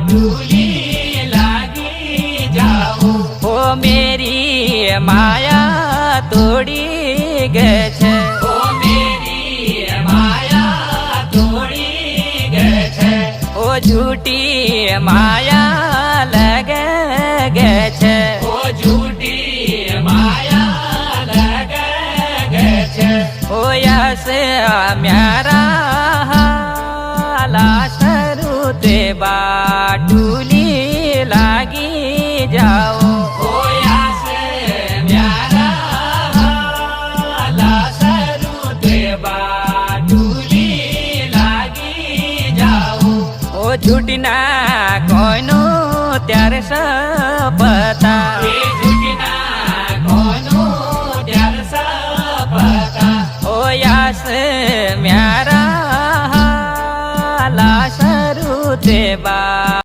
Duly लागी जाओ। ओ मेरी माया तोड़ी गए छे, ओ मेरी माया तोड़ी गए छे। ओ झूठी माया लगे गए छे, ओ झूठी माया लगे गए छे। ओ यस म्यारा लाशरू ते बाटुली लागी जाओ। होया से म्यारा लाशरू ते बाटुली लागी जाओ। ओ झूठना कोइनो त्यारे सपता, ए झूठना कोनो त्यार सपता। ओ यस म्यारा लाशरू ते बा